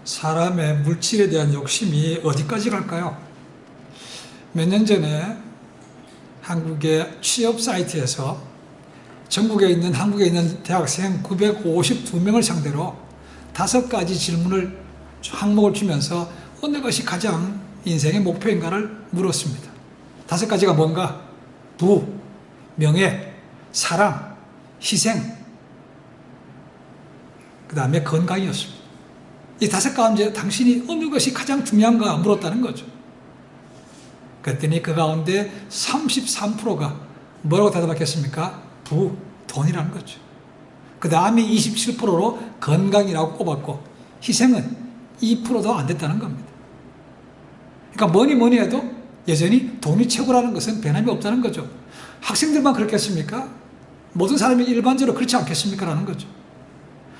사람의 물질에 대한 욕심이 어디까지 갈까요? 몇 년 전에 한국의 취업 사이트에서 전국에 있는 한국에 있는 대학생 952명을 상대로 5가지 질문을 항목을 주면서 어느 것이 가장 인생의 목표인가를 물었습니다. 5가지가 뭔가? 부, 명예, 사랑, 희생, 그 다음에 건강이었습니다. 이 5 가운데 당신이 어느 것이 가장 중요한가 물었다는 거죠. 그랬더니 그 가운데 33%가 뭐라고 대답했겠습니까? 부, 돈이라는 거죠. 그 다음에 27%로 건강이라고 꼽았고 희생은 2%도 안 됐다는 겁니다. 그러니까 뭐니 해도 여전히 돈이 최고라는 것은 변함이 없다는 거죠. 학생들만 그렇겠습니까? 모든 사람이 일반적으로 그렇지 않겠습니까? 라는 거죠.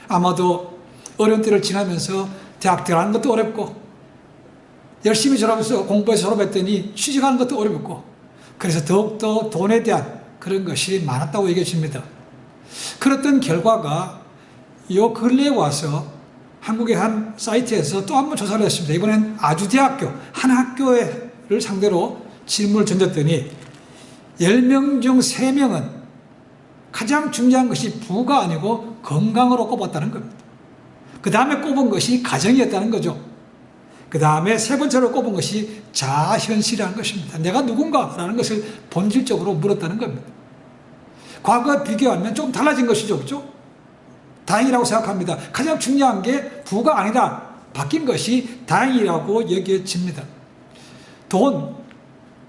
아마도 어려운 때를 지나면서 대학 들어가는 것도 어렵고 열심히 졸업해서 공부해서 졸업했더니 취직하는 것도 어렵고 그래서 더욱더 돈에 대한 그런 것이 많았다고 얘기해 줍니다. 그랬던 결과가 요 근래에 와서 한국의 한 사이트에서 또 한 번 조사를 했습니다. 이번엔 아주대학교 한 학교를 상대로 질문을 던졌더니 10명 중 3명은 가장 중요한 것이 부가 아니고 건강으로 꼽았다는 겁니다. 그 다음에 꼽은 것이 가정이었다는 거죠. 그 다음에 3번째로 꼽은 것이 자아현실이라는 것입니다. 내가 누군가라는 것을 본질적으로 물었다는 겁니다. 과거와 비교하면 좀 달라진 것이죠. 그렇죠? 다행이라고 생각합니다. 가장 중요한 게 부가 아니라 바뀐 것이 다행이라고 여겨집니다. 돈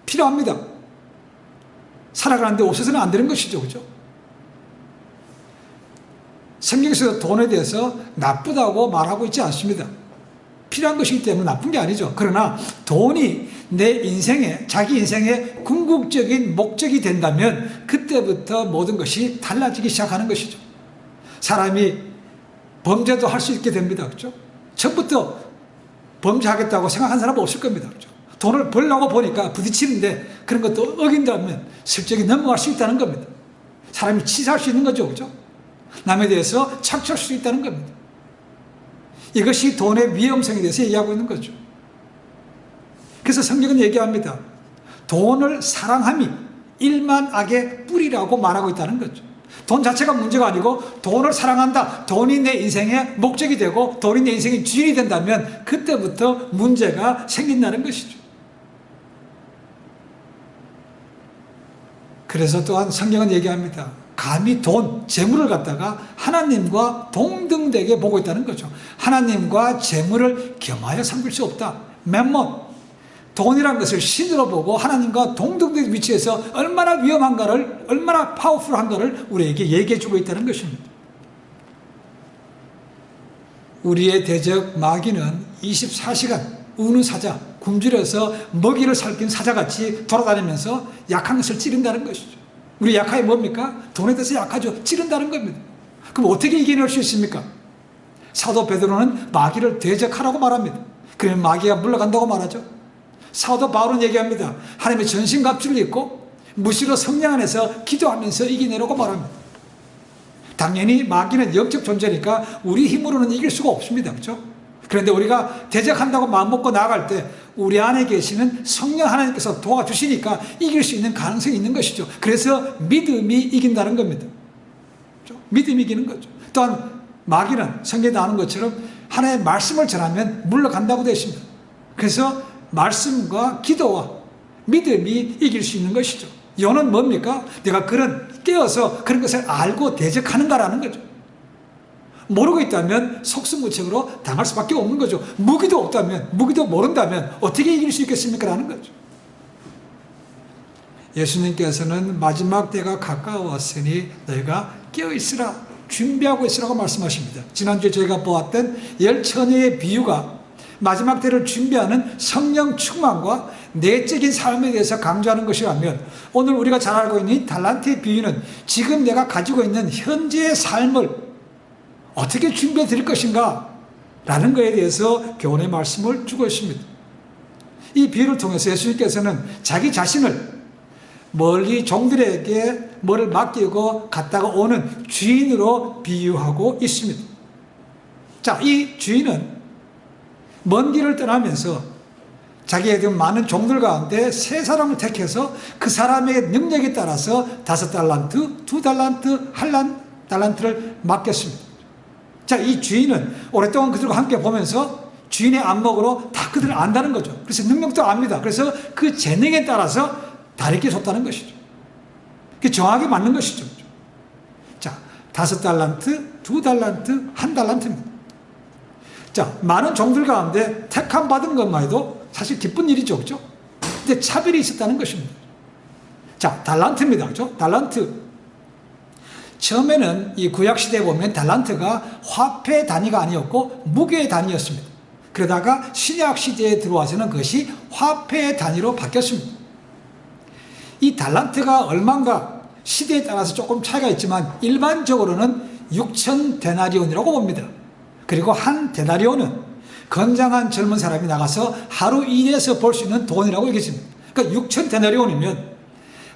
필요합니다. 살아가는데 없어서는 안 되는 것이죠. 그렇죠? 성경에서 돈에 대해서 나쁘다고 말하고 있지 않습니다. 필요한 것이기 때문에 나쁜 게 아니죠. 그러나 돈이 내 인생에, 자기 인생의 궁극적인 목적이 된다면 그때부터 모든 것이 달라지기 시작하는 것이죠. 사람이 범죄도 할 수 있게 됩니다. 그렇죠? 처음부터 범죄하겠다고 생각한 사람은 없을 겁니다. 그렇죠? 돈을 벌려고 보니까 부딪히는데 그런 것도 어긴다면 슬쩍이 넘어갈 수 있다는 겁니다. 사람이 치사할 수 있는 거죠. 그렇죠? 남에 대해서 착취할 수 있다는 겁니다. 이것이 돈의 위험성에 대해서 얘기하고 있는 거죠. 그래서 성경은 얘기합니다. 돈을 사랑함이 일만 악의 뿌리라고 말하고 있다는 거죠. 돈 자체가 문제가 아니고 돈을 사랑한다. 돈이 내 인생의 목적이 되고 돈이 내 인생의 주인이 된다면 그때부터 문제가 생긴다는 것이죠. 그래서 또한 성경은 얘기합니다. 감히 돈, 재물을 갖다가 하나님과 동등되게 보고 있다는 거죠. 하나님과 재물을 겸하여 삼을 수 없다. 맴몬, 돈이라는 것을 신으로 보고 하나님과 동등된 위치에서 얼마나 위험한가를, 얼마나 파워풀한가를 우리에게 얘기해주고 있다는 것입니다. 우리의 대적 마귀는 24시간 우는 사자, 굶주려서 먹이를 살핀 사자같이 돌아다니면서 약한 것을 찌른다는 것이죠. 우리 약함이 뭡니까? 돈에 대해서 약하죠. 찌른다는 겁니다. 그럼 어떻게 이겨낼 수 있습니까? 사도 베드로는 마귀를 대적하라고 말합니다. 그러면 마귀가 물러간다고 말하죠. 사도 바울은 얘기합니다. 하나님의 전신갑주를 입고 무시로 성령 안에서 기도하면서 이겨내라고 말합니다. 당연히 마귀는 영적 존재니까 우리 힘으로는 이길 수가 없습니다. 그렇죠? 그런데 우리가 대적한다고 마음먹고 나아갈 때 우리 안에 계시는 성령 하나님께서 도와주시니까 이길 수 있는 가능성이 있는 것이죠. 그래서 믿음이 이긴다는 겁니다. 그렇죠? 믿음이 이기는 거죠. 또한 마귀는 성경에 나오는 것처럼 하나님의 말씀을 전하면 물러간다고 되어 있습니다. 그래서 말씀과 기도와 믿음이 이길 수 있는 것이죠. 요는 뭡니까? 내가 깨어서 그런 것을 알고 대적하는가라는 거죠. 모르고 있다면 속수무책으로 당할 수밖에 없는 거죠. 무기도 없다면, 무기도 모른다면 어떻게 이길 수 있겠습니까? 라는 거죠. 예수님께서는 마지막 때가 가까웠으니 너희가 깨어있으라, 준비하고 있으라고 말씀하십니다. 지난주에 저희가 보았던 10처녀의 비유가 마지막 때를 준비하는 성령 충만과 내적인 삶에 대해서 강조하는 것이라면 오늘 우리가 잘 알고 있는 달란트의 비유는 지금 내가 가지고 있는 현재의 삶을 어떻게 준비해 드릴 것인가 라는 것에 대해서 교훈의 말씀을 주고 있습니다. 이 비유를 통해서 예수님께서는 자기 자신을 멀리 종들에게 뭐를 맡기고 갔다가 오는 주인으로 비유하고 있습니다. 자, 이 주인은 먼 길을 떠나면서 자기의 그 많은 종들 가운데 세 사람을 택해서 그 사람의 능력에 따라서 5달란트, 2달란트, 1달란트를 맡겼습니다. 자, 이 주인은 오랫동안 그들과 함께 보면서 주인의 안목으로 다 그들을 안다는 거죠. 그래서 능력도 압니다. 그래서 그 재능에 따라서 다르게 줬다는 것이죠. 그게 정확히 맞는 것이죠. 자, 5달란트, 2달란트, 1달란트입니다. 자, 많은 종들 가운데 택함 받은 것만 해도 사실 기쁜 일이죠. 그죠? 근데 차별이 있었다는 것입니다. 자, 달란트입니다. 그죠? 달란트. 처음에는 이 구약시대에 보면 달란트가 화폐 단위가 아니었고 무게 단위였습니다. 그러다가 신약시대에 들어와서는 그것이 화폐 단위로 바뀌었습니다. 이 달란트가 얼마인가 시대에 따라서 조금 차이가 있지만 일반적으로는 6천 데나리온이라고 봅니다. 그리고 한 데나리온은 건장한 젊은 사람이 나가서 하루 일해서 벌 수 있는 돈이라고 여겨집니다. 그러니까 6천 데나리온이면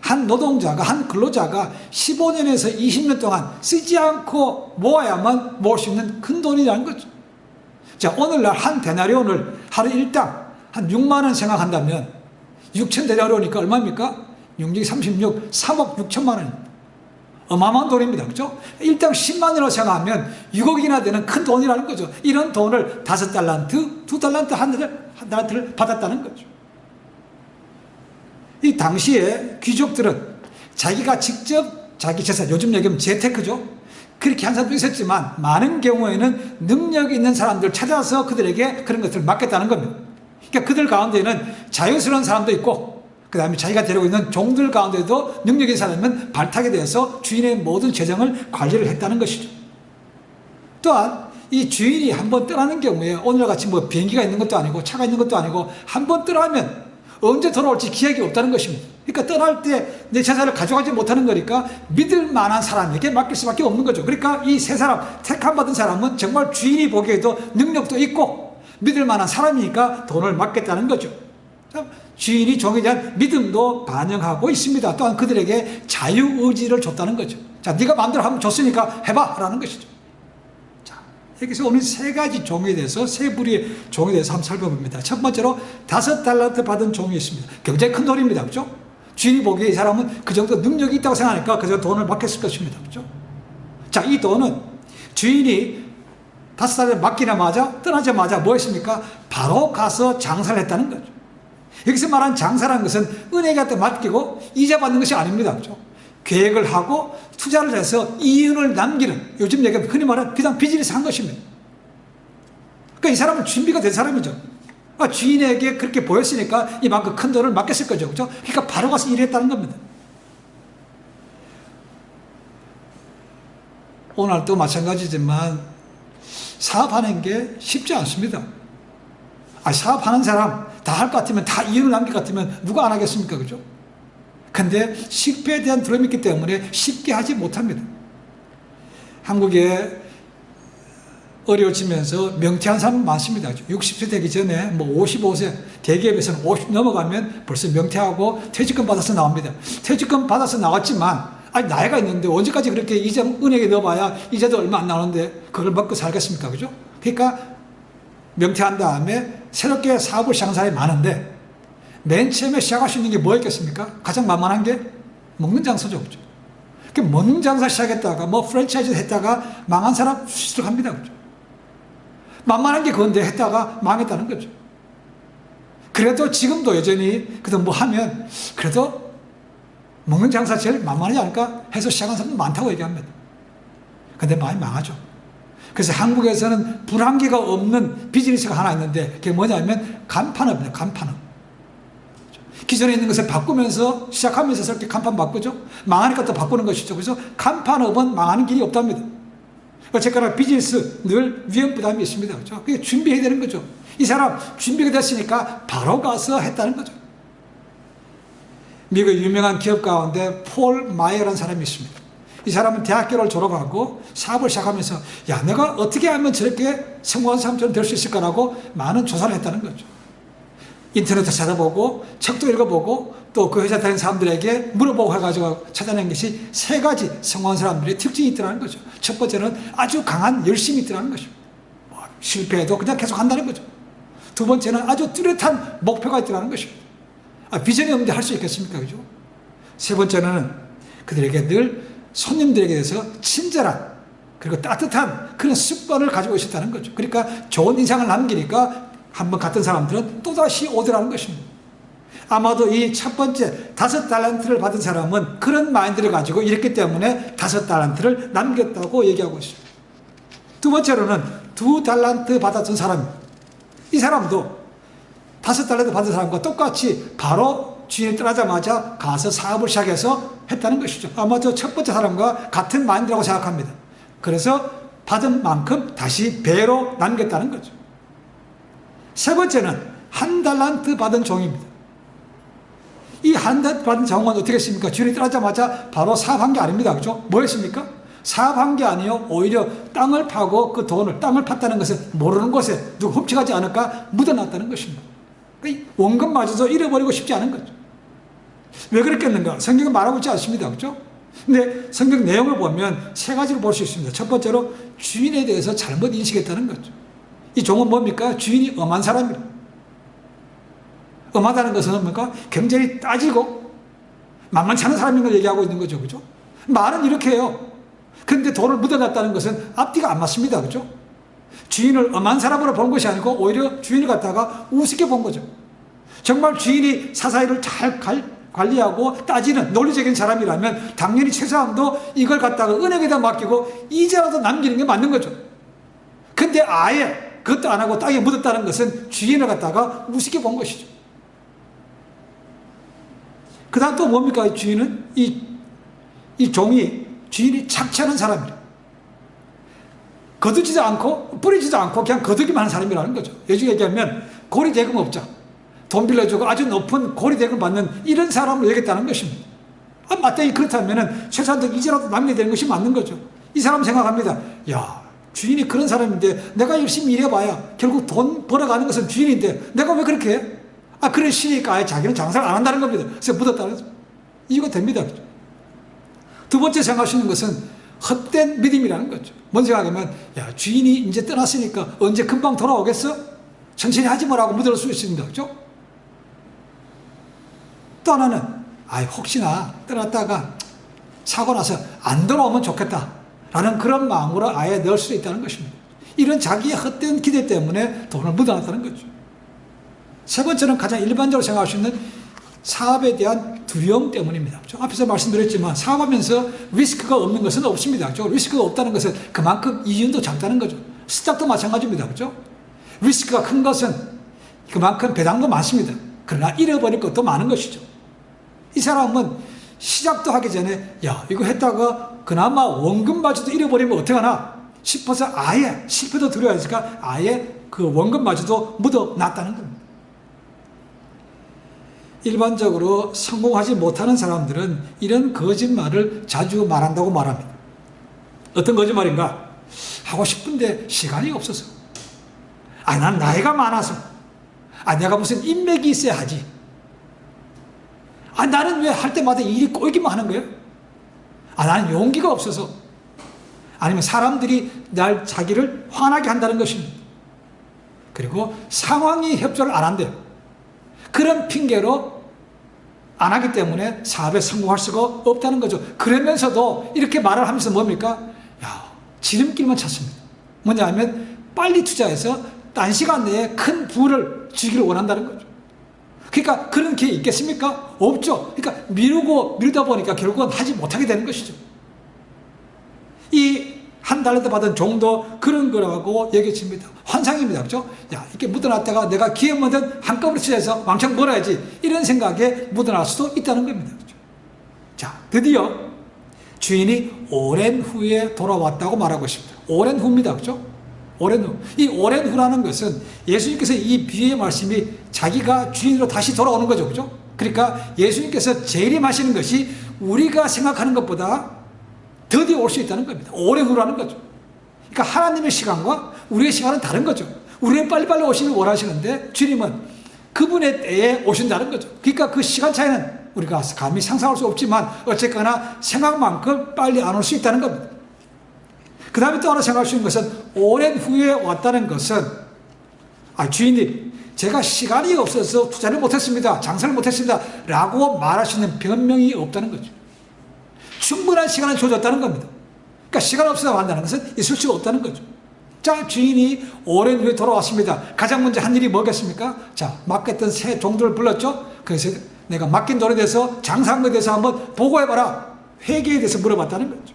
한 노동자가, 한 근로자가 15년에서 20년 동안 쓰지 않고 모아야만 모을 수 있는 큰 돈이라는 거죠. 자, 오늘날 한 데나리온을 하루 일당 한 6만 원 생각한다면 6천 데나리온이니까 얼마입니까? 6, 36, 3억 6천만 원입니다. 어마어마한 돈입니다. 그렇죠? 일당 10만 원으로 생각하면 6억이나 되는 큰 돈이라는 거죠. 이런 돈을 5달란트, 2달란트, 1달란트를 받았다는 거죠. 이 당시에 귀족들은 자기가 직접 자기 재산, 요즘 얘기하면 재테크죠. 그렇게 한 사람도 있었지만 많은 경우에는 능력이 있는 사람들을 찾아서 그들에게 그런 것들을 맡겼다는 겁니다. 그러니까 그들 가운데는 자유스러운 사람도 있고 그 다음에 자기가 데리고 있는 종들 가운데도 능력이 있는 사람은 발탁에 대해서 주인의 모든 재정을 관리를 했다는 것이죠. 또한 이 주인이 한번 떠나는 경우에 오늘같이 뭐 비행기가 있는 것도 아니고 차가 있는 것도 아니고 한번 떠나면 언제 돌아올지 기약이 없다는 것입니다. 그러니까 떠날 때 내 재산을 가져가지 못하는 거니까 믿을 만한 사람에게 맡길 수밖에 없는 거죠. 그러니까 이 세 사람, 택함 받은 사람은 정말 주인이 보기에도 능력도 있고 믿을 만한 사람이니까 돈을 맡겠다는 거죠. 주인이 종에 대한 믿음도 반영하고 있습니다. 또한 그들에게 자유의지를 줬다는 거죠. 자, 네가 마음대로 하면 줬으니까 해봐 라는 것이죠. 자, 여기서 오늘 세 가지 종에 대해서, 세 부류의 종에 대해서 한번 살펴봅니다. 첫 번째로 5달란트 받은 종이 있습니다. 굉장히 큰 돈입니다. 그렇죠? 주인이 보기에 이 사람은 그 정도 능력이 있다고 생각하니까 그저 돈을 맡겼을 것입니다. 그렇죠? 자, 이 돈은 주인이 5달란트 맡기자마자 떠나자마자 뭐 했습니까? 바로 가서 장사를 했다는 거죠. 여기서 말한 장사라는 것은 은행한테 맡기고 이자 받는 것이 아닙니다. 그렇죠? 계획을 하고 투자를 해서 이윤을 남기는, 요즘 얘기하면 흔히 말하는 그냥 비즈니스 한 것입니다. 그러니까 이 사람은 준비가 된 사람이죠. 그러니까 주인에게 그렇게 보였으니까 이만큼 큰 돈을 맡겼을 거죠. 그렇죠? 그러니까 바로 가서 일했다는 겁니다. 오늘도 마찬가지지만 사업하는 게 쉽지 않습니다. 사업하는 사람 다 할 것 같으면, 다 이윤을 남길 것 같으면 누가 안 하겠습니까? 그죠? 근데 실패에 대한 두려움이 있기 때문에 쉽게 하지 못합니다. 한국에 어려워지면서 명퇴한 사람 많습니다. 60세 되기 전에 뭐 55세, 대기업에서는 50 넘어가면 벌써 명퇴하고 퇴직금 받아서 나옵니다. 퇴직금 받아서 나왔지만 나이가 있는데 언제까지 그렇게 이자 은행에 넣어봐야 이자도 얼마 안 나오는데 그걸 먹고 살겠습니까? 그죠? 그러니까 명퇴한 다음에 새롭게 사업을 시작한 사람이 많은데 맨 처음에 시작할 수 있는 게 뭐였겠습니까? 가장 만만한 게 먹는 장사죠. 그죠? 먹는 장사 시작했다가 뭐 프랜차이즈 했다가 망한 사람 수시로 합니다. 그죠? 만만한 게 그건데 했다가 망했다는 거죠. 그래도 지금도 여전히 그래도 뭐 하면 그래도 먹는 장사 제일 만만하지 않을까 해서 시작한 사람도 많다고 얘기합니다. 근데 많이 망하죠. 그래서 한국에서는 불한계가 없는 비즈니스가 하나 있는데 그게 뭐냐면 간판업입니다. 간판업. 기존에 있는 것을 바꾸면서 시작하면서 이렇게 간판 바꾸죠. 망하니까 또 바꾸는 것이죠. 그래서 간판업은 망하는 길이 없답니다. 어쨌거나 비즈니스 늘 위험 부담이 있습니다. 그렇죠? 그게 준비해야 되는 거죠. 이 사람 준비가 됐으니까 바로 가서 했다는 거죠. 미국 유명한 기업 가운데 폴 마이어라는 사람이 있습니다. 이 사람은 대학교를 졸업하고 사업을 시작하면서 내가 어떻게 하면 저렇게 성공한 사람처럼 될 수 있을까라고 많은 조사를 했다는 거죠. 인터넷도 찾아보고 책도 읽어보고 또 그 회사 다니는 사람들에게 물어보고 해가지고 찾아낸 것이 세 가지 성공한 사람들의 특징이 있더라는 거죠. 첫 번째는 아주 강한 열심이 있더라는 것입니다. 실패해도 그냥 계속 한다는 거죠. 두 번째는 아주 뚜렷한 목표가 있다는 것입니다. 비전이 없는데 할 수 있겠습니까? 그죠? 세 번째는 그들에게 늘 손님들에게 대해서 친절한 그리고 따뜻한 그런 습관을 가지고 있었다는 거죠. 그러니까 좋은 인상을 남기니까 한번 갔던 사람들은 또다시 오더라는 것입니다. 아마도 이 첫 번째 5달란트를 받은 사람은 그런 마인드를 가지고 이랬기 때문에 5달란트를 남겼다고 얘기하고 있습니다. 두 번째로는 2달란트 받았던 사람입니다. 이 사람도 5달란트 받은 사람과 똑같이 바로 주인이 떠나자마자 가서 사업을 시작해서 했다는 것이죠. 아마도 첫 번째 사람과 같은 마인드라고 생각합니다. 그래서 받은 만큼 다시 배로 남겼다는 거죠. 세 번째는 1달란트 받은 종입니다. 이 1달란트 받은 종은 어떻게 했습니까? 주인이 떠나자마자 바로 사업한 게 아닙니다. 그죠? 뭐 했습니까? 사업한 게 아니요. 오히려 땅을 파고 그 돈을, 땅을 팠다는 것은 모르는 곳에 누가 훔쳐가지 않을까 묻어놨다는 것입니다. 원금마저도 잃어버리고 싶지 않은 거죠. 왜 그랬겠는가? 성경은 말하고 있지 않습니다. 그죠? 근데 성경 내용을 보면 세 가지로 볼 수 있습니다. 첫 번째로 주인에 대해서 잘못 인식했다는 거죠. 이 종은 뭡니까? 주인이 엄한 사람이라. 엄하다는 것은 뭡니까? 굉장히 따지고 만만치 않은 사람인 걸 얘기하고 있는 거죠. 그죠? 말은 이렇게 해요. 근데 돈을 묻어놨다는 것은 앞뒤가 안 맞습니다. 그죠? 주인을 엄한 사람으로 본 것이 아니고 오히려 주인을 갖다가 우습게 본 거죠. 정말 주인이 사사이를 잘 관리하고 따지는 논리적인 사람이라면 당연히 최소한도 이걸 갖다가 은행에다 맡기고 이자라도 남기는 게 맞는 거죠. 근데 아예 그것도 안 하고 땅에 묻었다는 것은 주인을 갖다가 우습게 본 것이죠. 그 다음 또 뭡니까? 주인은 이 종이 주인이 착취하는 사람이래. 거두지도 않고 뿌리지도 않고 그냥 거두기만 하는 사람이라는 거죠. 요즘 얘기하면 고리대금업자, 돈 빌려주고 아주 높은 고리대금 받는 이런 사람을 얘기했다는 것입니다. 마땅히 그렇다면 최소한도 이제라도 남겨야 되는 것이 맞는 거죠. 이 사람 생각합니다. 야, 주인이 그런 사람인데 내가 열심히 일해봐야 결국 돈 벌어가는 것은 주인인데 내가 왜 그렇게 해? 그래 시니까 아예 자기는 장사를 안 한다는 겁니다. 그래서 묻었다는 거죠. 이유가 됩니다. 두 번째 생각할 수 있는 것은 헛된 믿음이라는 거죠. 뭔 생각하면 야, 주인이 이제 떠났으니까 언제 금방 돌아오겠어? 천천히 하지 뭐라고 묻을 수 있습니다. 그죠? 또 하나는 혹시나 떠났다가 사고 나서 안 돌아오면 좋겠다 라는 그런 마음으로 아예 넣을 수 있다는 것입니다. 이런 자기의 헛된 기대 때문에 돈을 묻어놨다는 거죠. 세 번째는 가장 일반적으로 생각할 수 있는 사업에 대한 두려움 때문입니다. 앞에서 말씀드렸지만 사업하면서 리스크가 없는 것은 없습니다. 리스크가 없다는 것은 그만큼 이윤도 작다는 거죠. 시작도 마찬가지입니다. 그렇죠? 리스크가 큰 것은 그만큼 배당도 많습니다. 그러나 잃어버릴 것도 많은 것이죠. 이 사람은 시작도 하기 전에 야, 이거 했다가 그나마 원금마저도 잃어버리면 어떡하나 싶어서 아예 실패도 두려워하니까 아예 그 원금마저도 묻어놨다는 겁니다. 일반적으로 성공하지 못하는 사람들은 이런 거짓말을 자주 말한다고 말합니다. 어떤 거짓말인가? 하고 싶은데 시간이 없어서. 난 나이가 많아서. 내가 무슨 인맥이 있어야 하지. 나는 왜 할 때마다 일이 꼬이기만 하는 거예요? 나는 용기가 없어서. 아니면 사람들이 자기를 화나게 한다는 것입니다. 그리고 상황이 협조를 안 한대요. 그런 핑계로 안 하기 때문에 사업에 성공할 수가 없다는 거죠. 그러면서도 이렇게 말을 하면서 뭡니까? 지름길만 찾습니다. 뭐냐 하면 빨리 투자해서 短시간 내에 큰 부를 주기를 원한다는 거죠. 그러니까 그런 기회 있겠습니까? 없죠. 그러니까 미루다 보니까 결국은 하지 못하게 되는 것이죠. 이 1달러도 받은 종도 그런 거라고 얘기했습니다. 환상입니다. 그렇죠? 이렇게 묻어놨다가 내가 기회면은 한꺼번에 투자해서 왕창 벌어야지 이런 생각에 묻어날 수도 있다는 겁니다. 그렇죠? 자, 드디어 주인이 오랜 후에 돌아왔다고 말하고 있습니다. 오랜 후입니다. 그렇죠? 오랜 후. 이 오랜 후라는 것은 예수님께서 이 비유의 말씀이 자기가 주인으로 다시 돌아오는 거죠. 그렇죠? 그러니까 예수님께서 재림하시는 것이 우리가 생각하는 것보다 더디어 올 수 있다는 겁니다. 오랜 후라는 거죠. 그러니까 하나님의 시간과 우리의 시간은 다른 거죠. 우리는 빨리빨리 오시길 원하시는데 주님은 그분의 때에 오신다는 거죠. 그러니까 그 시간 차이는 우리가 감히 상상할 수 없지만 어쨌거나 생각만큼 빨리 안 올 수 있다는 겁니다. 그 다음에 또 하나 생각할 수 있는 것은 오랜 후에 왔다는 것은 주인이 제가 시간이 없어서 투자를 못했습니다. 장사를 못했습니다. 라고 말할 수 있는 변명이 없다는 거죠. 충분한 시간을 줘줬다는 겁니다. 그러니까 시간 없어서 한다는 것은 있을 수가 없다는 거죠. 자, 주인이 오랜 후에 돌아왔습니다. 가장 먼저 한 일이 뭐겠습니까? 자, 맡겼던 새 종들을 불렀죠. 그래서 내가 맡긴 돈에 대해서 장사한 것에 대해서 한번 보고해봐라. 회계에 대해서 물어봤다는 거죠.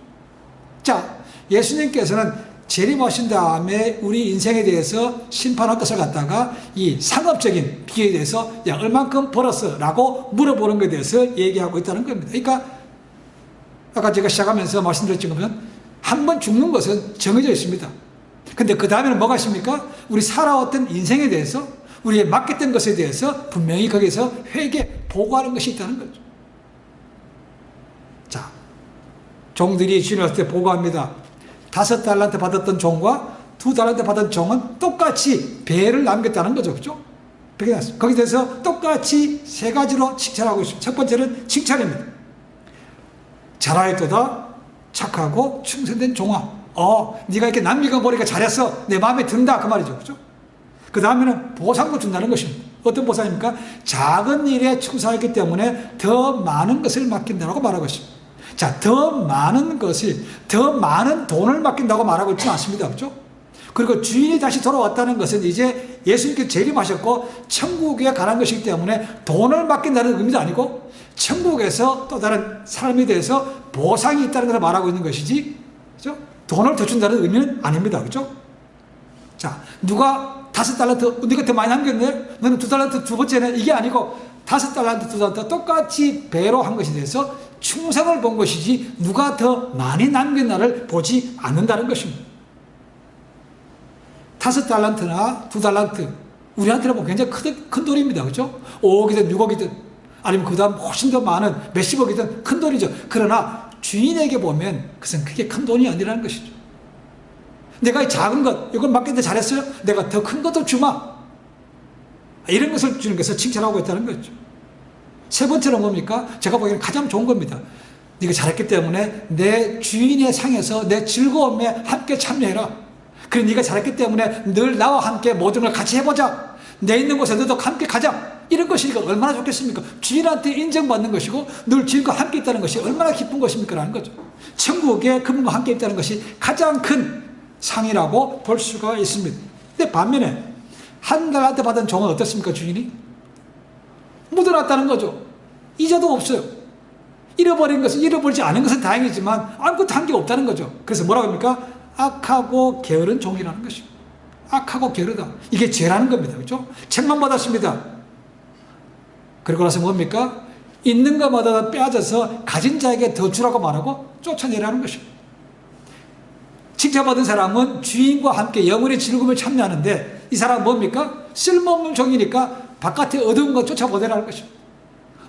자, 예수님께서는 재림하신 다음에 우리 인생에 대해서 심판할 것을 갖다가 이 상업적인 비에 대해서 야, 얼만큼 벌었어? 라고 물어보는 것에 대해서 얘기하고 있다는 겁니다. 그러니까 아까 제가 시작하면서 말씀드렸지만 한 번 죽는 것은 정해져 있습니다. 근데 그 다음에는 뭐가 있습니까? 우리 살아왔던 인생에 대해서 우리의 맡겼던 것에 대해서 분명히 거기서 회개, 보고하는 것이 있다는 거죠. 자, 종들이 주인 왔을 때 보고합니다. 5달란트 받았던 종과 2달란트 받은 종은 똑같이 배를 남겼다는 거죠. 그죠? 거기에 대해서 똑같이 3가지로 칭찬하고 있습니다. 첫 번째는 칭찬입니다. 잘하였도다 착하고 충성된 종아. 네가 이렇게 남기고 보니까 잘했어. 내 마음에 든다. 그 말이죠. 그죠? 그 다음에는 보상도 준다는 것입니다. 어떤 보상입니까? 작은 일에 충성했기 때문에 더 많은 것을 맡긴다고 말하고 있습니다. 자, 더 많은 것이, 더 많은 돈을 맡긴다고 말하고 있지 않습니다. 그죠? 그리고 주인이 다시 돌아왔다는 것은 이제 예수님께서 재림하셨고 천국에 가는 것이기 때문에 돈을 맡긴다는 의미도 아니고 천국에서 또 다른 삶에 대해서 보상이 있다는 것을 말하고 있는 것이지, 그죠? 돈을 더 준다는 의미는 아닙니다. 그죠? 자, 누가 5달란트, 네가 더 많이 남겼네? 너는 2달란트 두 번째네? 이게 아니고 5달란트, 2달란트 똑같이 배로 한 것에 대해서 충성을 본 것이지 누가 더 많이 남겼나를 보지 않는다는 것입니다. 5달란트나 2달란트, 우리한테는 뭐 굉장히 큰 돈입니다. 그죠? 5억이든 6억이든 아니면 그 다음 훨씬 더 많은 몇십억이든 큰 돈이죠. 그러나 주인에게 보면 그것은 그게 큰 돈이 아니라는 것이죠. 내가 이 작은 것, 이걸 맡겼는데 잘했어요? 내가 더 큰 것도 주마. 이런 것을 주는 것을 칭찬하고 있다는 거죠. 세 번째는 뭡니까? 제가 보기에는 가장 좋은 겁니다. 네가 잘했기 때문에 내 주인의 상에서 내 즐거움에 함께 참여해라. 그리고 네가 잘했기 때문에 늘 나와 함께 모든 걸 같이 해보자. 내 있는 곳에 너도 함께 가자. 이런 것이니까 얼마나 좋겠습니까? 주인한테 인정받는 것이고 늘 주인과 함께 있다는 것이 얼마나 기쁜 것입니까? 라는 거죠. 천국에 그분과 함께 있다는 것이 가장 큰 상이라고 볼 수가 있습니다. 근데 반면에 한 달한테 받은 종은 어떻습니까? 주인이 묻어놨다는 거죠. 이자도 없어요. 잃어버린 것은, 잃어버리지 않은 것은 다행이지만 아무것도 한 게 없다는 거죠. 그래서 뭐라고 합니까? 악하고 게으른 종이라는 것이죠. 악하고 게으르다. 이게 죄라는 겁니다. 그렇죠? 책만 받았습니다. 그리고 나서 뭡니까? 있는 것마다 빼앗아서 가진 자에게 더 주라고 말하고 쫓아내라는 것입니다. 칭찬받은 사람은 주인과 함께 영원의 즐거움을 참여하는데 이 사람은 뭡니까? 쓸모없는 종이니까 바깥에 어두운 것 쫓아보내라는 것입니다.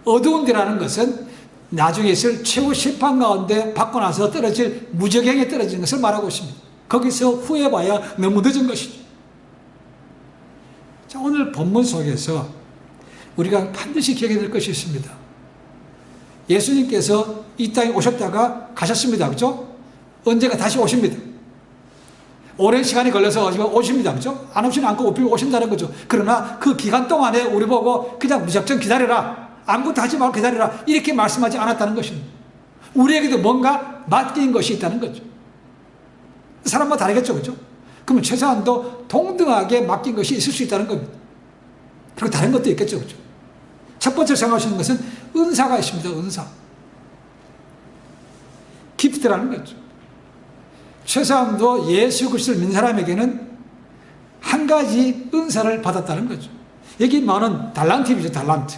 어두운 데라는 것은 나중에 있을 최후 심판 가운데 받고 나서 떨어질 무적행에 떨어지는 것을 말하고 있습니다. 거기서 후회봐야 너무 늦은 것이죠. 자, 오늘 본문 속에서 우리가 반드시 기억해야 될 것이 있습니다. 예수님께서 이 땅에 오셨다가 가셨습니다. 그렇죠? 언제가 다시 오십니다. 오랜 시간이 걸려서 오십니다. 그렇죠? 안 오시면 않고 오신다는 거죠. 그러나 그 기간 동안에 우리 보고 그냥 무작정 기다려라. 아무것도 하지 말고 기다려라. 이렇게 말씀하지 않았다는 것입니다. 우리에게도 뭔가 맡긴 것이 있다는 거죠. 사람마다 다르겠죠. 그렇죠? 그러면 최소한도 동등하게 맡긴 것이 있을 수 있다는 겁니다. 그리고 다른 것도 있겠죠. 그렇죠? 첫 번째로 생각하시는 것은 은사가 있습니다. 은사. 기프트라는 거죠. 최소한도 예수 그리스도를 믿는 사람에게는 한 가지 은사를 받았다는 거죠. 여기 말은 달란트이죠. 달란트.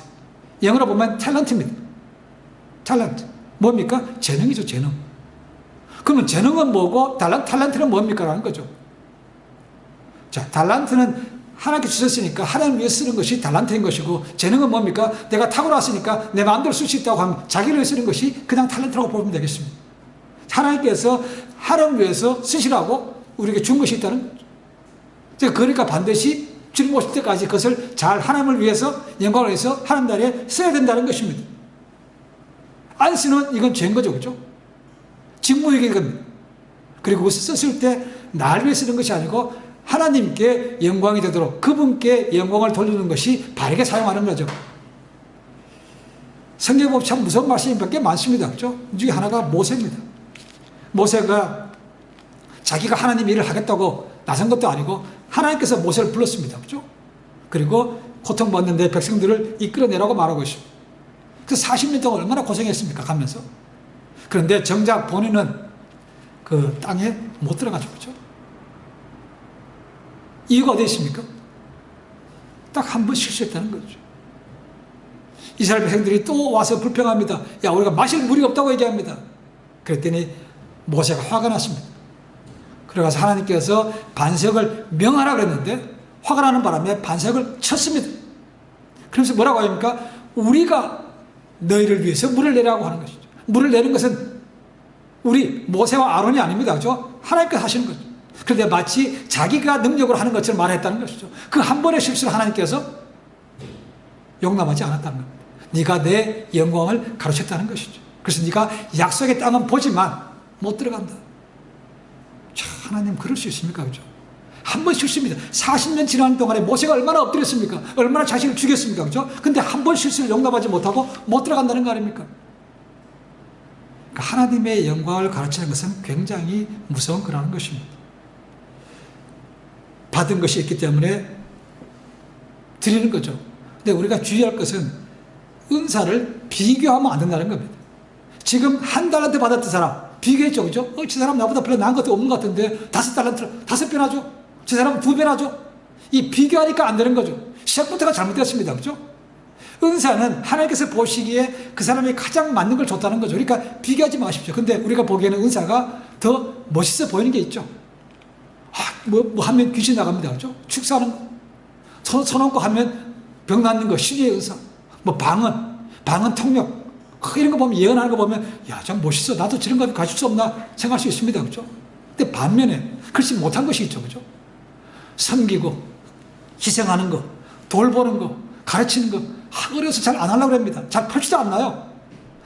영어로 보면 탤런트입니다. 탤런트. 뭡니까? 재능이죠. 재능. 그러면 재능은 뭐고 탤런트는 뭡니까? 라는 거죠. 자, 달란트는 하나님께 주셨으니까 하나님 위해 쓰는 것이 달란트인 것이고, 재능은 뭡니까? 내가 타고났으니까 내 마음대로 쓸 수 있다고 하면 자기를 위해 쓰는 것이 그냥 탤런트라고 보면 되겠습니다. 하나님께서 하나님 위해서 쓰시라고 우리에게 준 것이 있다는 거죠. 그러니까 반드시 주님 오실 때까지 그것을 잘 하나님을 위해서, 영광을 위해서 하나님 나라에 써야 된다는 것입니다. 안 쓰는 이건 죄인 거죠. 그죠? 직무유기인 겁니다. 그리고 그것을 썼을 때 나를 위해 쓰는 것이 아니고 하나님께 영광이 되도록 그분께 영광을 돌리는 것이 바르게 사용하는 거죠. 성경에 보면 참 무서운 말씀이 몇 개 많습니다. 그죠? 이 중에 하나가 모세입니다. 모세가 자기가 하나님 일을 하겠다고 나선 것도 아니고 하나님께서 모세를 불렀습니다. 그죠? 그리고 고통받는 내 백성들을 이끌어내라고 말하고 있습니다. 그래서 40년 동안 얼마나 고생했습니까? 가면서. 그런데 정작 본인은 그 땅에 못 들어가죠. 그죠? 이유가 어디 있습니까? 딱 한 번 실수했다는 거죠. 이스라엘 백성들이 또 와서 불평합니다. 야, 우리가 마실 물이 없다고 얘기합니다. 그랬더니 모세가 화가 났습니다. 그래서 하나님께서 반석을 명하라 그랬는데 화가 나는 바람에 반석을 쳤습니다. 그러면서 뭐라고 합니까? 우리가 너희를 위해서 물을 내라고 하는 것이죠. 물을 내는 것은 우리 모세와 아론이 아닙니다. 그죠? 하나님께서 하시는 거죠. 그런데 마치 자기가 능력으로 하는 것처럼 말했다는 것이죠. 그 한 번의 실수를 하나님께서 용납하지 않았다는 겁니다. 네가 내 영광을 가로챘다는 것이죠. 그래서 네가 약속의 땅은 보지만 못 들어간다. 자, 하나님 그럴 수 있습니까? 그죠? 한 번 실수입니다. 40년 지나는 동안에 모세가 얼마나 엎드렸습니까? 얼마나 자신을 죽였습니까? 그죠? 근데 한 번 실수를 용납하지 못하고 못 들어간다는 거 아닙니까? 그러니까 하나님의 영광을 가르치는 것은 굉장히 무서운 거라는 것입니다. 받은 것이 있기 때문에 드리는 거죠. 근데 우리가 주의할 것은 은사를 비교하면 안 된다는 겁니다. 지금 한 달란트 받았던 사람 비교했죠. 그죠? 저 사람 나보다 별로 나은 것도 없는 것 같은데 5달란트를 5배 하죠. 저 사람은 2배 하죠. 이 비교하니까 안 되는 거죠. 시작부터가 잘못되었습니다. 그죠? 은사는 하나님께서 보시기에 그 사람이 가장 맞는 걸 줬다는 거죠. 그러니까 비교하지 마십시오. 근데 우리가 보기에는 은사가 더 멋있어 보이는 게 있죠. 뭐 하면 귀신 나갑니다. 그죠? 축사하는 거. 손 얹고 하면 병 낫는 거, 시주의 은사. 뭐 방언 통역. 이런 거 보면, 예언하는 거 보면, 야, 참 멋있어. 나도 저런 거 가질 수 없나 생각할 수 있습니다. 그죠? 근데 반면에, 그렇지 못한 것이 있죠. 그죠? 섬기고, 희생하는 거, 돌보는 거, 가르치는 거, 어려서 잘 안 하려고 합니다. 잘 펼치도 않나요?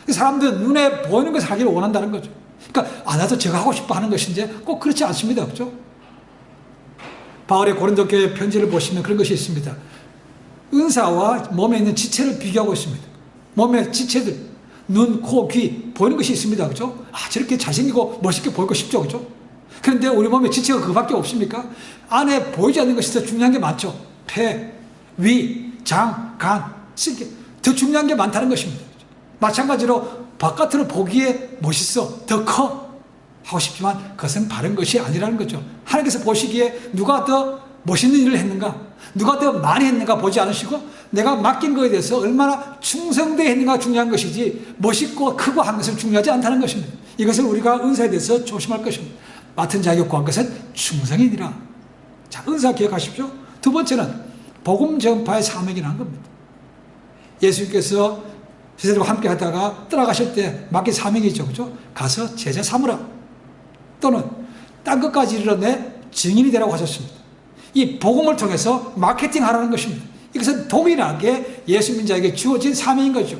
사람들은 눈에 보이는 것을 하기를 원한다는 거죠. 그러니까, 나도 제가 하고 싶어 하는 것인지 꼭 그렇지 않습니다. 그죠? 바울의 고린도 교회 편지를 보시면 그런 것이 있습니다. 은사와 몸에 있는 지체를 비교하고 있습니다. 몸의 지체들, 눈, 코, 귀 보이는 것이 있습니다. 그죠? 저렇게 잘생기고 멋있게 보이고 싶죠. 그죠? 그런데 우리 몸에 지체가 그밖에 없습니까? 안에 보이지 않는 것이 더 중요한 게 많죠. 폐, 위, 장, 간, 신기. 더 중요한 게 많다는 것입니다. 마찬가지로 바깥으로 보기에 멋있어, 더 커 하고 싶지만 그것은 바른 것이 아니라는 거죠. 하나님께서 보시기에 누가 더 멋있는 일을 했는가, 누가 더 많이 했는가 보지 않으시고 내가 맡긴 것에 대해서 얼마나 충성되어 했는가 중요한 것이지 멋있고 크고 한 것은 중요하지 않다는 것입니다. 이것을 우리가 은사에 대해서 조심할 것입니다. 맡은 자에게 구한 것은 충성이니라. 자, 은사 기억하십시오. 두 번째는 복음 전파의 사명이라는 겁니다. 예수님께서 제자들과 함께 하다가 떠나가실 때 맡긴 사명이 있죠. 그죠? 가서 제자 삼으라. 또는 딴 것까지 이르러내 증인이 되라고 하셨습니다. 이 복음을 통해서 마케팅하라는 것입니다. 이것은 동일하게 예수 믿는 자에게 주어진 사명인 거죠.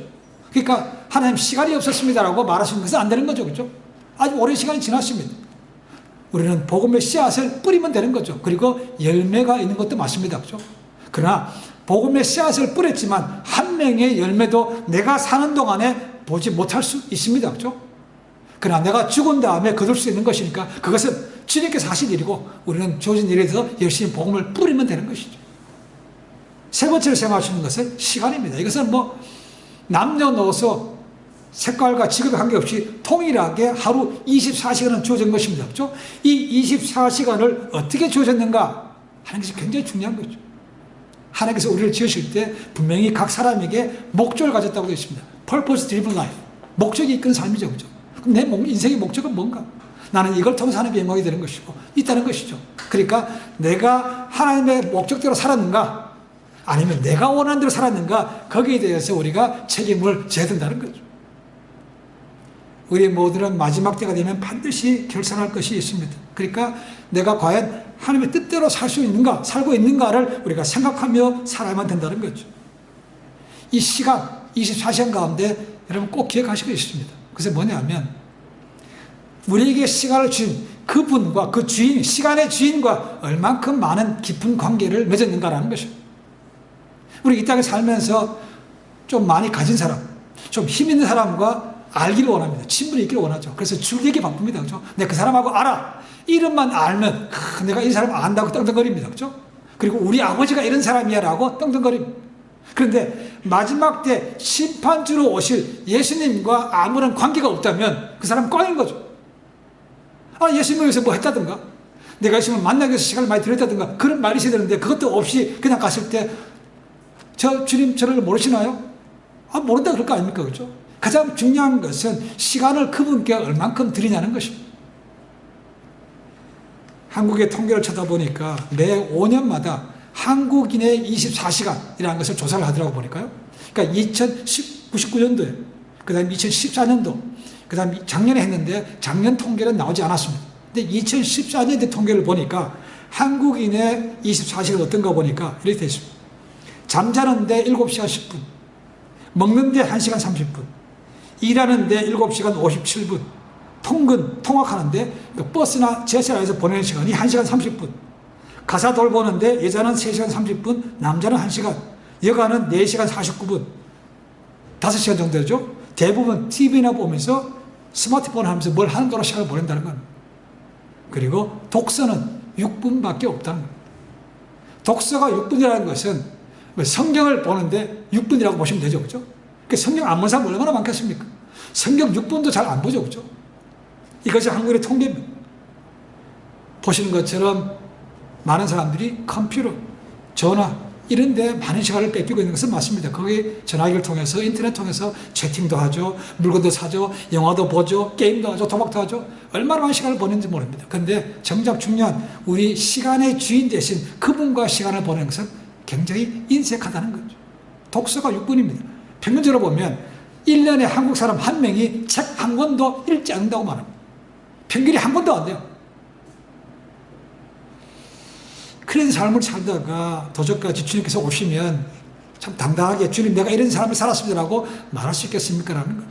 그러니까 하나님 시간이 없었습니다라고 말하시는 것은 안 되는 거죠. 그죠? 아주 오랜 시간이 지났습니다. 우리는 복음의 씨앗을 뿌리면 되는 거죠. 그리고 열매가 있는 것도 맞습니다. 그죠? 그러나 복음의 씨앗을 뿌렸지만 한 명의 열매도 내가 사는 동안에 보지 못할 수 있습니다. 그죠? 그러나 내가 죽은 다음에 거둘 수 있는 것이니까 그것은 주님께서 하신 일이고 우리는 주어진 일에 대해서 열심히 복음을 뿌리면 되는 것이죠. 세 번째로 생각하시는 것은 시간입니다. 이것은 뭐 남녀노소 색깔과 직업에 관계없이 통일하게 하루 24시간은 주어진 것입니다. 그렇죠? 이 24시간을 어떻게 주어졌는가 하는 것이 굉장히 중요한 거죠. 하나님께서 우리를 지으실 때 분명히 각 사람에게 목적을 가졌다고 되어 있습니다. Purpose driven life. 목적이 이끄는 삶이죠. 그죠? 그럼 내 인생의 목적은 뭔가? 나는 이걸 통해서 하나님의 영광이 되는 것이고 있다는 것이죠. 그러니까 내가 하나님의 목적대로 살았는가 아니면 내가 원하는 대로 살았는가 거기에 대해서 우리가 책임을 져야 된다는 거죠. 우리 모두는 마지막 때가 되면 반드시 결산할 것이 있습니다. 그러니까 내가 과연 하나님의 뜻대로 살 수 있는가 살고 있는가를 우리가 생각하며 살아야만 된다는 거죠. 이 시간 24시간 가운데 여러분 꼭 기억하시고 있습니다. 그것은 뭐냐면 우리에게 시간을 주신 그 그분과 그 주인, 시간의 주인과 얼만큼 많은 깊은 관계를 맺었는가라는 것이죠. 우리 이 땅에 살면서 좀 많이 가진 사람, 좀 힘 있는 사람과 알기를 원합니다. 친분이 있기를 원하죠. 그래서 죽이기 바쁩니다. 그죠? 내가 그 사람하고 알아. 이름만 알면, 내가 이 사람 안다고 떵떵거립니다. 그죠? 그리고 우리 아버지가 이런 사람이야라고 떵떵거립니다. 그런데 마지막 때 심판주로 오실 예수님과 아무런 관계가 없다면 그 사람은 꽝인 거죠. 예수님을 위해서 뭐 했다든가, 내가 예수님을 만나기 위해서 시간을 많이 들였다든가, 그런 말이 있어야 되는데 그것도 없이 그냥 갔을 때, 주님 저를 모르시나요? 모른다 그럴 거 아닙니까? 그죠? 가장 중요한 것은 시간을 그분께 얼만큼 드리냐는 것입니다. 한국의 통계를 쳐다보니까 매 5년마다 한국인의 24시간이라는 것을 조사를 하더라고 보니까요. 그러니까 2099년도에, 그 다음에 2014년도, 그 다음에 작년에 했는데 작년 통계는 나오지 않았습니다. 근데 2014년대 통계를 보니까 한국인의 24시간 어떤가 보니까 이렇게 되어 있습니다. 잠자는데 7시간 10분, 먹는데 1시간 30분, 일하는데 7시간 57분, 통학하는데 버스나 지하철에서 보내는 시간이 1시간 30분, 가사 돌보는데 여자는 3시간 30분, 남자는 1시간, 여가는 4시간 49분, 5시간 정도 되죠. 대부분 TV나 보면서 스마트폰 하면서 뭘 하는 거로 시간을 보낸다는 겁니다. 그리고 독서는 6분밖에 없다는 겁니다. 독서가 6분이라는 것은 성경을 보는데 6분이라고 보시면 되죠. 그죠? 성경 안 본 사람 얼마나 많겠습니까? 성경 6분도 잘 안 보죠. 그죠? 이것이 한국의 통계입니다. 보시는 것처럼 많은 사람들이 컴퓨터, 전화, 이런 데 많은 시간을 뺏기고 있는 것은 맞습니다. 거기 전화기를 통해서, 인터넷 통해서 채팅도 하죠, 물건도 사죠, 영화도 보죠, 게임도 하죠, 도박도 하죠. 얼마나 많은 시간을 보내는지 모릅니다. 그런데 정작 중요한 우리 시간의 주인 대신 그분과 시간을 보내는 것은 굉장히 인색하다는 거죠. 독서가 6분입니다. 평균적으로 보면 1년에 한국 사람 1명이 책 한 권도 읽지 않는다고 말합니다. 평균이 한 권도 안 돼요. 그런 삶을 살다가 도적까지 주님께서 오시면 참 당당하게 주님 내가 이런 삶을 살았습니다라고 말할 수 있겠습니까? 라는 거죠.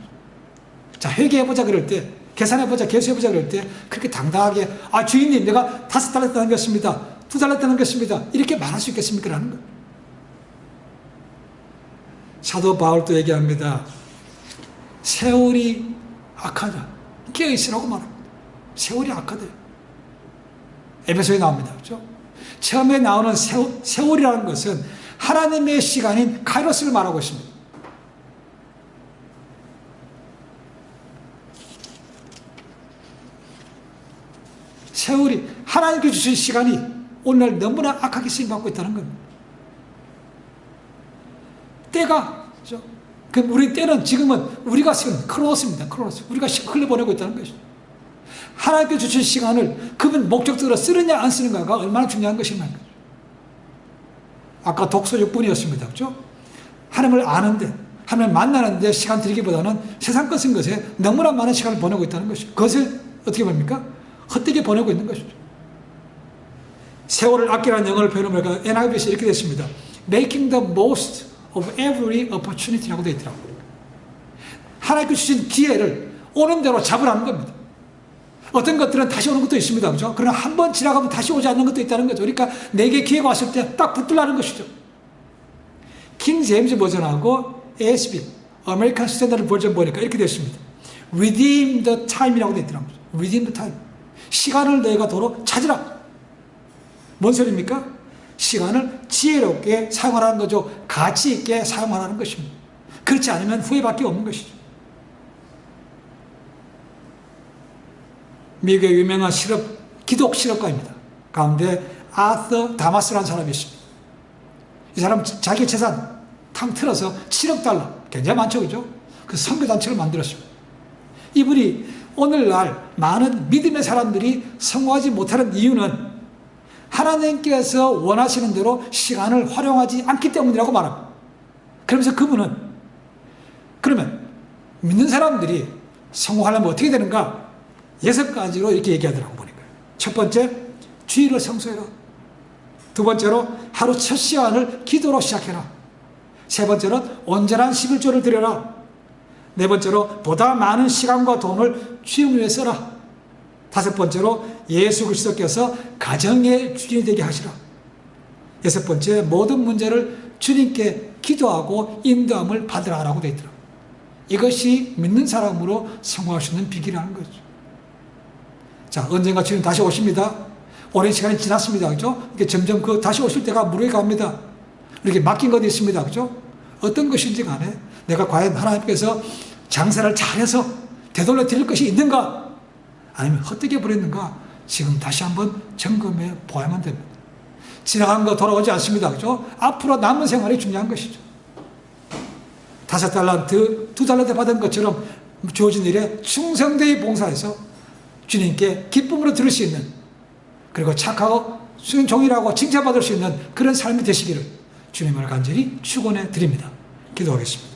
자, 회개해보자 그럴 때, 계산해보자, 계수해보자 그럴 때 그렇게 당당하게 주인님 내가 5달러 남겼습니다, 2달러 남겼습니다 이렇게 말할 수 있겠습니까? 라는 거죠. 사도 바울도 얘기합니다. 세월이 악하다. 깨어있으라고 말합니다. 세월이 악하대요. 에베소에 나옵니다. 그렇죠? 처음에 나오는 세월이라는 것은 하나님의 시간인 카이로스를 말하고 있습니다. 세월이 하나님께 주신 시간이 오늘 너무나 악하게 쓰임받고 있다는 겁니다. 때가, 그렇죠? 그럼 우리 때는 지금은 우리가 지금 크로노스입니다. 크로노스. 우리가 흘려보내고 있다는 것이죠. 하나님께 주신 시간을 그분 목적대로 쓰느냐 안 쓰는가가 얼마나 중요한 것인가. 아까 독서 6분이었습니다. 그렇죠? 하나님을 아는데, 하나님을 만나는데 시간 들이기보다는 세상 것 쓴 것에 너무나 많은 시간을 보내고 있다는 것이죠. 그것을 어떻게 봅니까? 헛되게 보내고 있는 것이죠. 세월을 아끼라는 영어를 표현하면 NIV에서 이렇게 됐습니다. Making the most of every opportunity라고 되어 있더라고요. 하나님께 주신 기회를 오는 대로 잡으라는 겁니다. 어떤 것들은 다시 오는 것도 있습니다. 그죠? 그러나 한 번 지나가면 다시 오지 않는 것도 있다는 거죠. 그러니까 내게 기회가 왔을 때 딱 붙들라는 것이죠. 킹 제임스 버전하고 ASB, 아메리칸 스탠다드 버전 보니까 이렇게 됐습니다. Redeem the time이라고 되어 있더라고요. Redeem the time. 시간을 너희가 도로 찾으라. 뭔 소리입니까? 시간을 지혜롭게 사용하라는 거죠. 가치 있게 사용하라는 것입니다. 그렇지 않으면 후회밖에 없는 것이죠. 미국의 유명한 기독 실업가입니다. 가운데 아서 다마스라는 사람이 있습니다. 이 사람 자기 재산 탕 틀어서 7억 달러, 굉장히 많죠, 그죠? 그 선교단체를 만들었습니다. 이분이 오늘날 많은 믿음의 사람들이 성공하지 못하는 이유는 하나님께서 원하시는 대로 시간을 활용하지 않기 때문이라고 말합니다. 그러면서 그분은 그러면 믿는 사람들이 성공하려면 어떻게 되는가? 6가지로 이렇게 얘기하더라고 보니까. 첫 번째, 주일을 성수해라. 두 번째로, 하루 첫 시간을 기도로 시작해라. 세 번째로는 온전한 11조를 드려라. 네 번째로, 보다 많은 시간과 돈을 주님 위해 써라. 다섯 번째로 예수 그리스도께서 가정의 주인이 되게 하시라. 여섯 번째, 모든 문제를 주님께 기도하고 인도함을 받으라라고 되어 있더라. 이것이 믿는 사람으로 성공할 수 있는 비결이라는 거죠. 자, 언젠가 주님 다시 오십니다. 오랜 시간이 지났습니다. 그죠? 이게 점점 다시 오실 때가 무르게 갑니다. 이렇게 맡긴 것도 있습니다. 그죠? 어떤 것인지 간에 내가 과연 하나님께서 장사를 잘해서 되돌려 드릴 것이 있는가? 아니면 헛되게 버렸는가? 지금 다시 한번 점검해 보아야만 됩니다. 지나간 거 돌아오지 않습니다. 그죠? 앞으로 남은 생활이 중요한 것이죠. 5달란트, 2달란트 받은 것처럼 주어진 일에 충성되이 봉사해서 주님께 기쁨으로 들을 수 있는, 그리고 착하고 종이라고 칭찬받을 수 있는 그런 삶이 되시기를 주님을 간절히 축원해 드립니다. 기도하겠습니다.